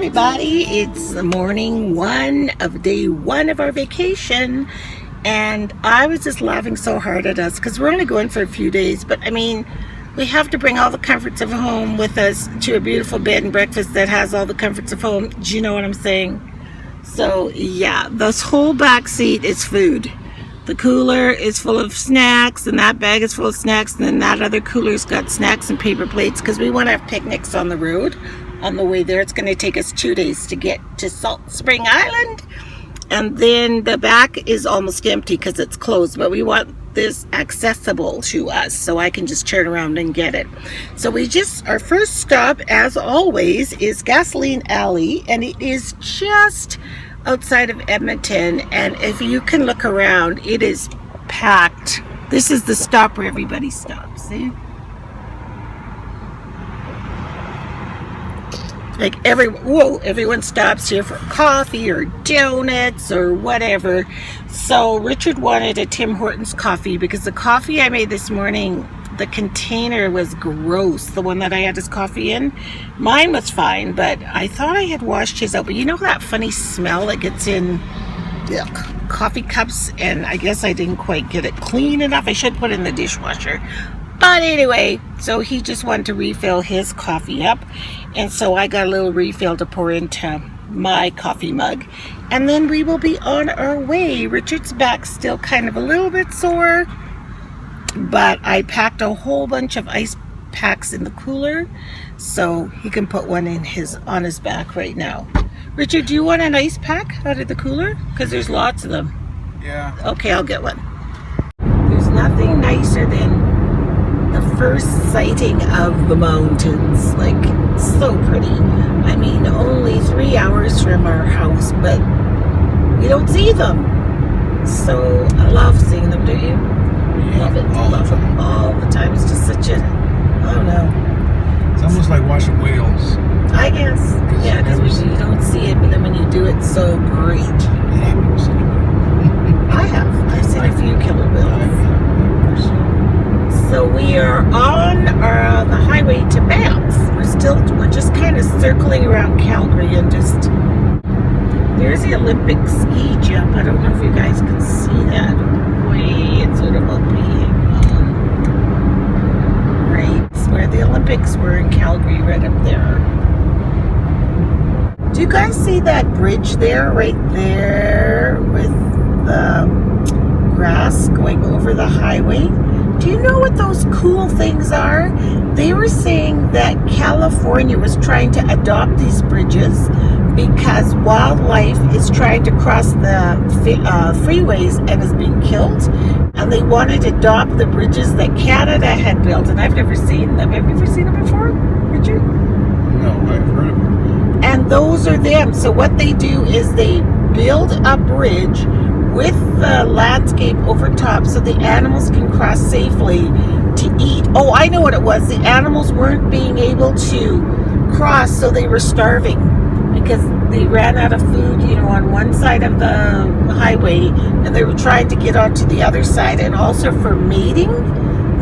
everybody, it's the morning one of day one of our vacation, and I was just laughing so hard at us because we're only going for a few days, but I mean, we have to bring all the comforts of home with us to a beautiful bed and breakfast that has all the comforts of home. Do you know what I'm saying? So yeah, this whole back seat is food. The cooler is full of snacks, and that bag is full of snacks, and then that other cooler's got snacks and paper plates because we want to have picnics on the road. On the way there, it's going to take us 2 days to get to Salt Spring Island, and then the back is almost empty because it's closed, but we want this accessible to us so I can just turn around and get it. So our first stop, as always, is Gasoline Alley, and it is just outside of Edmonton, and if you can look around, it is packed. This is the stop where everybody stops. See? Like everyone stops here for coffee or donuts or whatever. So Richard wanted a Tim Hortons coffee because the coffee I made this morning, the container was gross. The one that I had his coffee in, mine was fine, but I thought I had washed his out. But you know that funny smell that gets in coffee cups, and I guess I didn't quite get it clean enough. I should put it in the dishwasher. But anyway, so he just wanted to refill his coffee up, and so I got a little refill to pour into my coffee mug, and then we will be on our way. Richard's back's still kind of a little bit sore, but I packed a whole bunch of ice packs in the cooler, so he can put one on his back right now. Richard, do you want an ice pack out of the cooler? Because there's lots of them. Yeah. Okay, I'll get one. There's nothing nicer than the first sighting of the mountains. Like, so pretty. I mean, only 3 hours from our house, but we don't see them. So I love seeing them, do you? Yeah, Love it. Love them all the time. It's just such a, I don't know. It's almost like watching whales. I guess. Yeah, because you don't see it, but then when you do it, so great. Yeah, I've never seen it. I have. I've seen a few killer whales. So we are on the highway to Banff. We're just kind of circling around Calgary, and just, there's the Olympic ski jump. I don't know if you guys can see that. Way it's sort of up being right. It's where the Olympics were in Calgary, right up there. Do you guys see that bridge there, right there, with the grass going over the highway? Do you know what those cool things are? They were saying that California was trying to adopt these bridges because wildlife is trying to cross the freeways and is being killed. And they wanted to adopt the bridges that Canada had built. And I've never seen them. Have you ever seen them before, Richard? No, I've heard of them. And those are them. So what they do is they build a bridge with the landscape over top so the animals can cross safely to eat. Oh, I know what it was. The animals weren't being able to cross, so they were starving because they ran out of food, on one side of the highway, and they were trying to get onto the other side. And also for mating,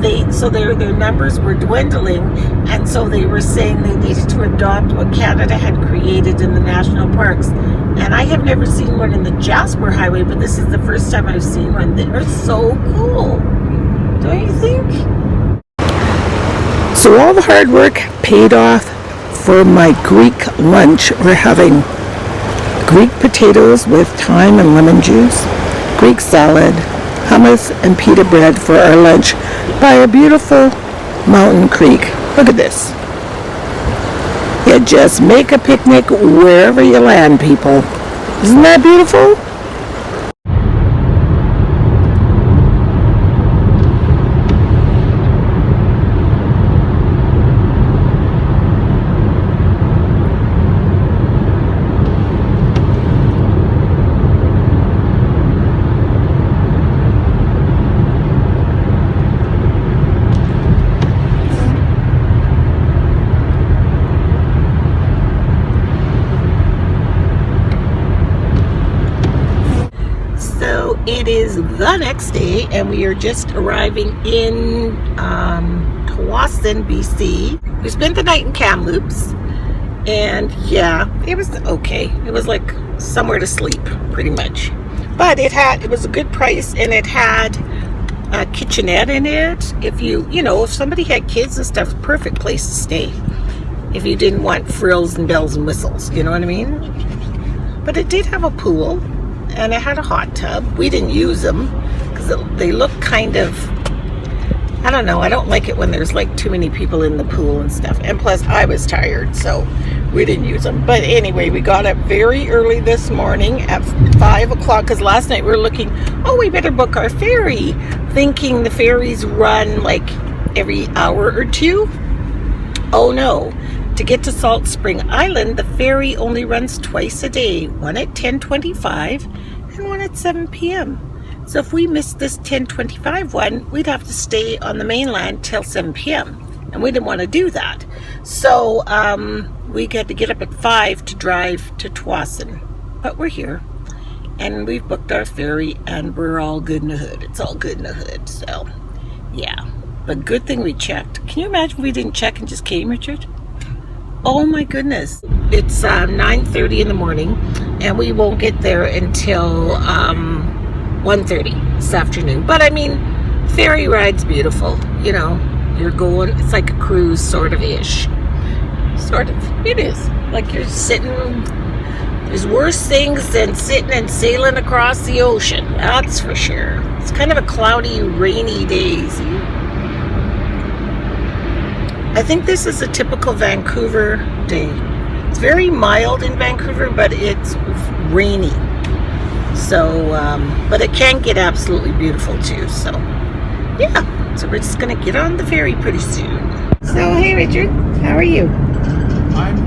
their numbers were dwindling, and so they were saying they needed to adopt what Canada had created in the national parks. And I have never seen one in the Jasper Highway, but this is the first time I've seen one. They are so cool, don't you think? So all the hard work paid off for my Greek lunch. We're having Greek potatoes with thyme and lemon juice, Greek salad, hummus, and pita bread for our lunch by a beautiful mountain creek. Look at this. You just make a picnic wherever you land, people. Isn't that beautiful? It is the next day, and we are just arriving in Tsawwassen, BC. We spent the night in Kamloops, And yeah, it was okay. It was like somewhere to sleep, pretty much. But it was a good price, and it had a kitchenette in it. If if somebody had kids and stuff, perfect place to stay. If you didn't want frills and bells and whistles, you know what I mean? But it did have a pool, and it had a hot tub. We didn't use them because they look kind of, I don't know. I don't like it when there's like too many people in the pool and stuff. And plus, I was tired, so we didn't use them. But anyway, we got up very early this morning at 5 o'clock because last night we were looking, oh, we better book our ferry, thinking the ferries run like every hour or two. Oh no. To get to Salt Spring Island, the ferry only runs twice a day, one at 10:25 and one at 7 p.m. So if we missed this 10:25 one, we'd have to stay on the mainland till 7 p.m. And we didn't want to do that. So we had to get up at 5 to drive to Tsawwassen. But we're here. And we've booked our ferry, and we're all good in the hood. It's all good in the hood. So, yeah. But good thing we checked. Can you imagine if we didn't check and just came, Richard? Oh my goodness. It's 9:30 in the morning, and we won't get there until 1:30 this afternoon. But I mean, ferry ride's beautiful. You know, you're going, it's like a cruise sort of ish. Sort of. It is. Like you're sitting, there's worse things than sitting and sailing across the ocean. That's for sure. It's kind of a cloudy, rainy day. See? I think this is a typical Vancouver day. It's very mild in Vancouver, but it's rainy. So, but it can get absolutely beautiful too. So, yeah. So we're just going to get on the ferry pretty soon. So, hey Richard, how are you? I'm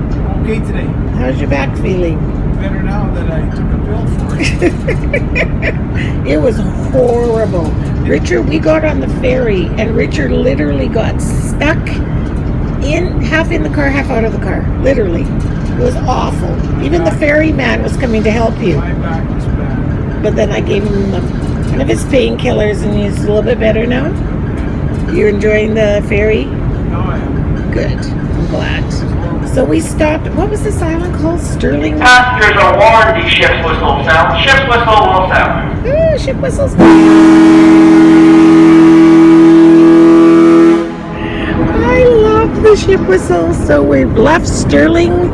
okay today. How's your back feeling? Better now that I took a pill for it. It was horrible. Richard, we got on the ferry, and Richard literally got stuck half in the car, half out of the car. Literally. It was awful. Even the ferryman was coming to help you. My back was bad. But then I gave him one of his painkillers, and he's a little bit better now. You enjoying the ferry? No, I am. Good. I'm glad. So we stopped. What was this island called? Sterling? Passengers are warned the ship's whistle sound. Ship's whistle will sound. Oh, ship whistles. I love the ship whistle. So we've left Sterling.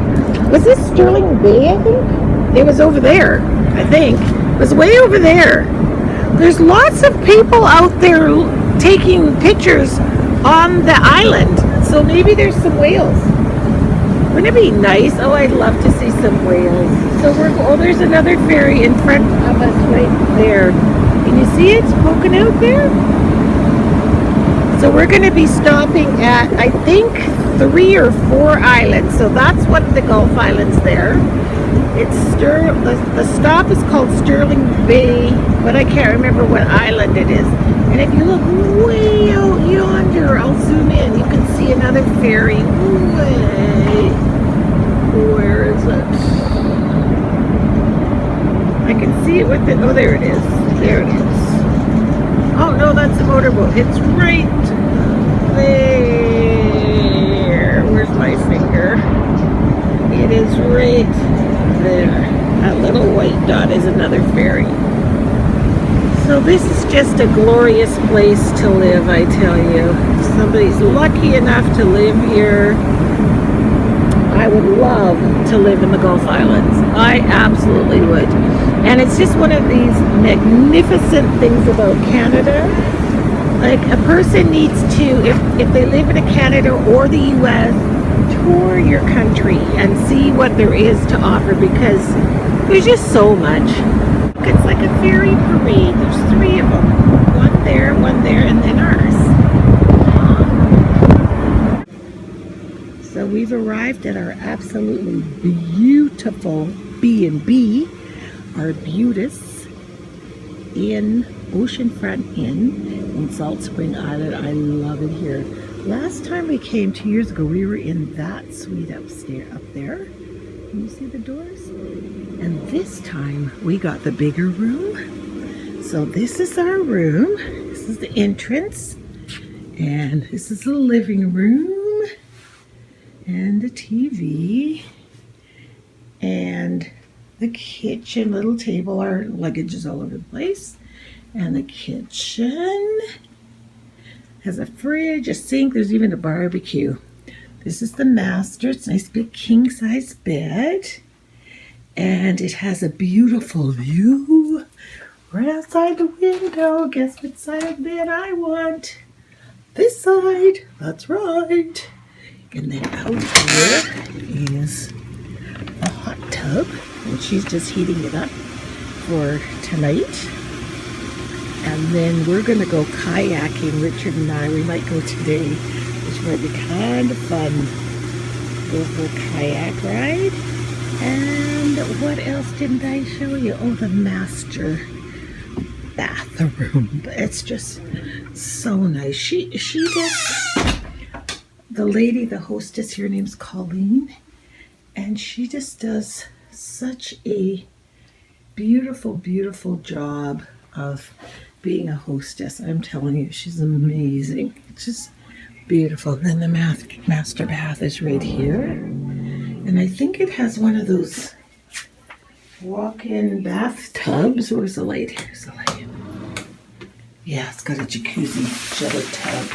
Was this Sterling Bay, I think? It was over there, I think. It was way over there. There's lots of people out there taking pictures on the island. So maybe there's some whales. Wouldn't it be nice? Oh, I'd love to see some whales. So there's another ferry in front of us right there. Can you see it poking out there? So we're going to be stopping at, I think, 3 or 4 islands. So that's one of the Gulf Islands there. It's the stop is called Sterling Bay, but I can't remember what island it is. And if you look way out yonder, I'll zoom in, you can see another ferry way. Where is it? I can see it with it. Oh, there it is. There it is. Oh, no, that's a motorboat. It's right there. Where's my finger? It is right there. That little white dot is another ferry. So this is just a glorious place to live, I tell you. If somebody's lucky enough to live here, I would love to live in the Gulf Islands. I absolutely would. And it's just one of these magnificent things about Canada. Like, a person needs to, if they live in Canada or the US, tour your country and see what there is to offer, because there's just so much. It's like a ferry parade. There's 3 of them. One there, and then ours. So we've arrived at our absolutely beautiful B&B, our Beautis Inn, Oceanfront Inn in Salt Spring Island. I love it here. Last time we came 2 years ago, we were in that suite upstairs, up there. Can you see the doors? And this time we got the bigger room. So this is our room. This is the entrance. And this is the living room. and the TV and the kitchen, little table. Our luggage is all over the place. And the kitchen has a fridge, a sink, there's even a barbecue. This is the master. It's a nice big king size bed. And it has a beautiful view right outside the window. Guess which side of the bed I want? This side. That's right. And then out here is a hot tub, and she's just heating it up for tonight. And then we're gonna go kayaking, Richard and I. We might go today, which might be kind of fun. Go for a kayak ride. And what else didn't I show you? Oh, the master bathroom. It's just so nice. She just, the lady, the hostess here, name's Colleen, and she just does such a beautiful, beautiful job of being a hostess. I'm telling you, she's amazing. It's just beautiful. Then the master bath is right here. And I think it has one of those walk-in bathtubs. Where's the light? Here's the light. Yeah, it's got a jacuzzi shower tub.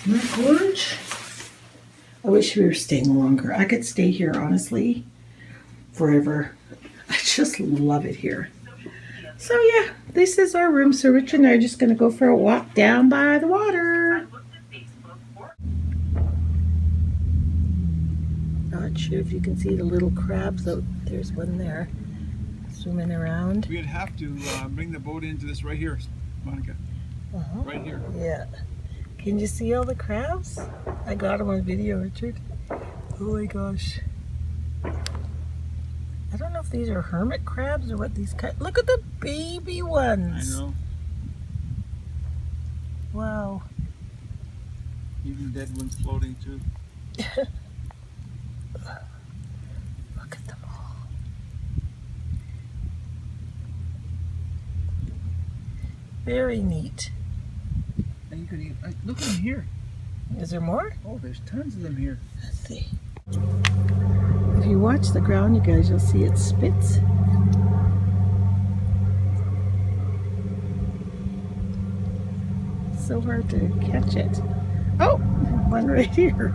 Isn't that gorgeous? I wish we were staying longer. I could stay here, honestly, forever. I just love it here. So yeah, this is our room. So Richard and I are just going to go for a walk down by the water. Not sure if you can see the little crabs out. There's one there swimming around. We'd have to bring the boat into this right here, Monica. Right here. Yeah. Can you see all the crabs? I got them on video, Richard. Oh my gosh. I don't know if these are hermit crabs or what these kind. Look at the baby ones. I know. Wow. Even dead ones floating too. Look at them all. Very neat. And you could even, look at them here. Is there more? Oh, there's tons of them here. Let's see. If you watch the ground, you guys, you'll see it spits. So hard to catch it. Oh, one right here.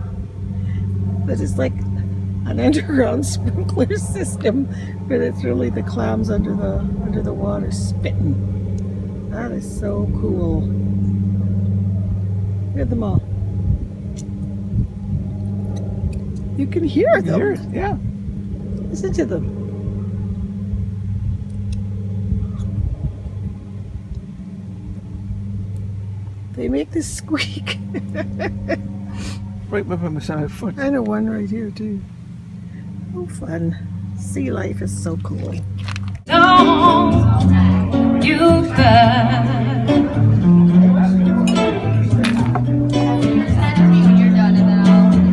That is like an underground sprinkler system, but it's really the clams under the water spitting. That is so cool. Look at them all. You can hear them. Yeah. Listen to them. They make this squeak. Right up on my foot. I know one right here too. Oh, fun. Sea life is so cool. Don't you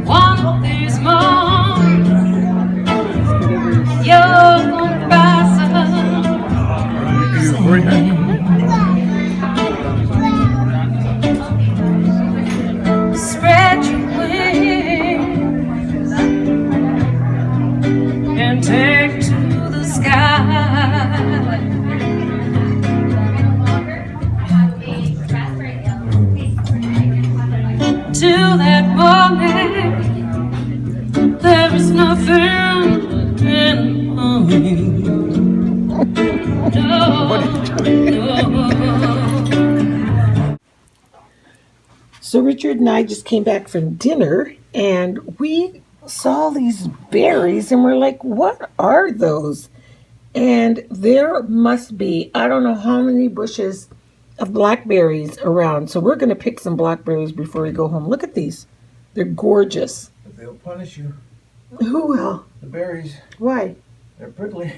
one of these mornings, you're gonna pass spread your wings and take to the sky. Till that moment, there is nothing in me. No. So Richard and I just came back from dinner and we saw these berries and we're like, what are those? And there must be, I don't know how many bushes of blackberries around. So we're going to pick some blackberries before we go home. Look at these. They're gorgeous. But they'll punish you. Who will? The berries. Why? They're prickly.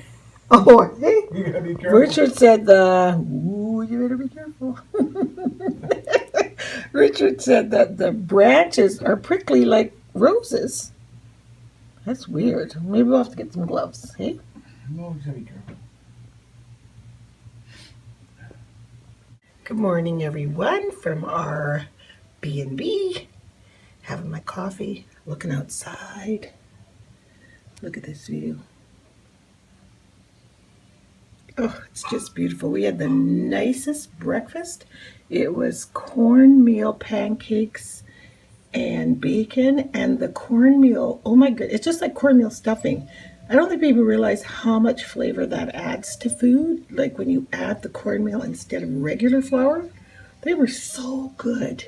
Oh, hey. You gotta be careful. Richard said ooh, you better be careful. Richard said that the branches are prickly like roses. That's weird. Maybe we'll have to get some gloves, hey? No, you gotta be careful. Good Good morning, everyone, from our B&B. having my coffee, looking outside. Look at this view. Oh, it's just beautiful. We had the nicest breakfast. It was cornmeal pancakes and bacon, and the cornmeal, oh my god, it's just like cornmeal stuffing. I don't think people realize how much flavor that adds to food, like when you add the cornmeal instead of regular flour. They were so good.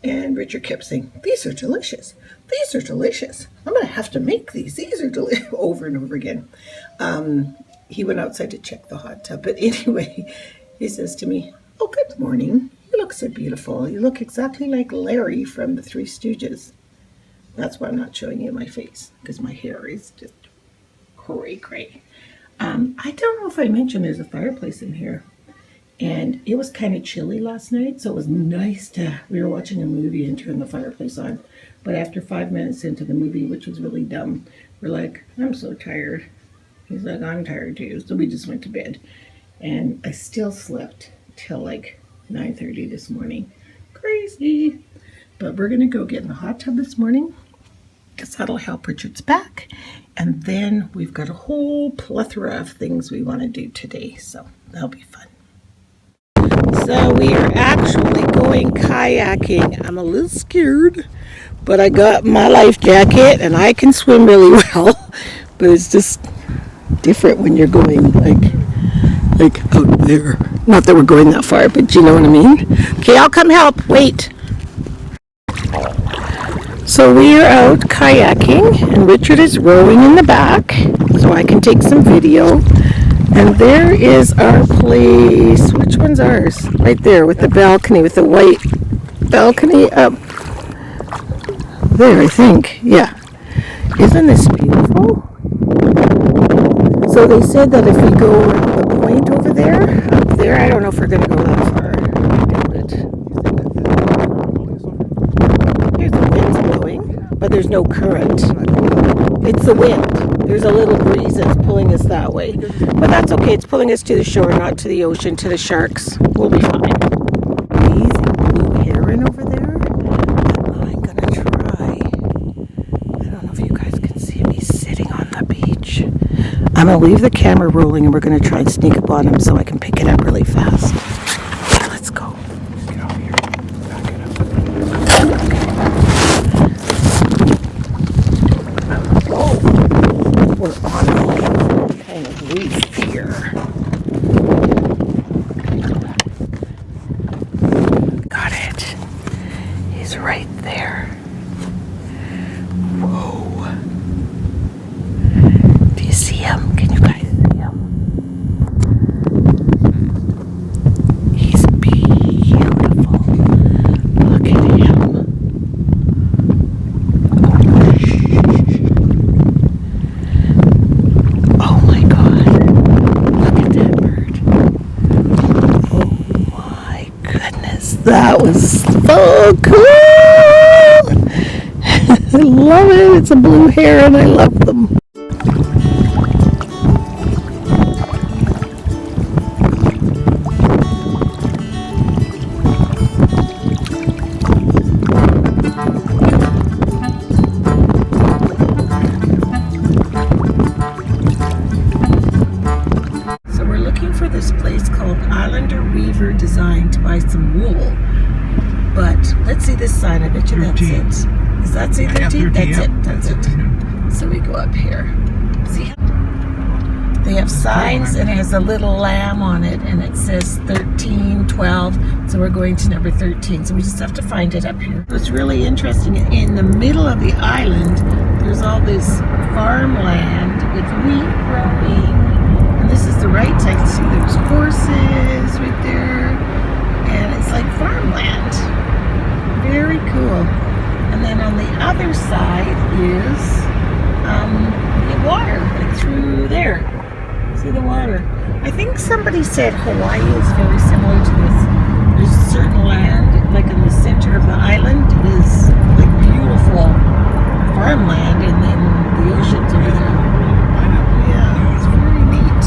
And Richard kept saying, these are delicious. These are delicious. I'm going to have to make these. These are delicious, over and over again. He went outside to check the hot tub. But anyway, he says to me, oh, good morning. You look so beautiful. You look exactly like Larry from the Three Stooges. That's why I'm not showing you my face, because my hair is just cray. I don't know if I mentioned there's a fireplace in here. And it was kind of chilly last night, so it was nice we were watching a movie and turned the fireplace on. But after 5 minutes into the movie, which was really dumb, we're like, I'm so tired. He's like, I'm tired too. So we just went to bed. And I still slept till like 9:30 this morning. Crazy. But we're going to go get in the hot tub this morning, because that'll help Richard's back. And then we've got a whole plethora of things we want to do today. So that'll be fun. So we are actually going kayaking. I'm a little scared, but I got my life jacket and I can swim really well. But it's just different when you're going like out there. Not that we're going that far, but you know what I mean? Okay, I'll come help. Wait. So we are out kayaking and Richard is rowing in the back so I can take some video. And there is our place. Which one's ours? Right there with the balcony, with the white balcony up there, I think. Yeah. Isn't this beautiful? So they said that if we go to the point over there, up there, I don't know if we're going to go that far. I doubt it. There's the wind's blowing, but there's no current. It's the wind. There's a little breeze that's pulling us that way. But that's okay. It's pulling us to the shore, not to the ocean, to the sharks. We'll be fine. Amazing blue heron over there. I'm going to try. I don't know if you guys can see me sitting on the beach. I'm going to leave the camera rolling and we're going to try and sneak up on him so I can pick it up really fast. Okay, let's go. Get out here. Back it up. We're on a kind of reef here. Got it. He's right there. Whoa. Do you see him? Can you guys see him? He's beautiful. Look at him. That was so cool! I love it. It's a blue heron. I love them. So we're looking for this place called Islander Weaver Design to buy some wool. But let's see this sign. I bet you that's it. Does that say 13? That's it. That's it. So we go up here. See? They have signs and it has a little lamb on it and it says 13, 12. So we're going to number 13. So we just have to find it up here. What's really interesting, in the middle of the island, there's all this farmland with wheat growing. And this is the right side. See, there's horses right there. And it's like farmland. Very cool. And then on the other side is the water, like through there. See the water. I think somebody said Hawaii is very similar to this. There's certain land, like in the center of the island, is like beautiful farmland, and then the ocean's over there. Yeah, it's very neat.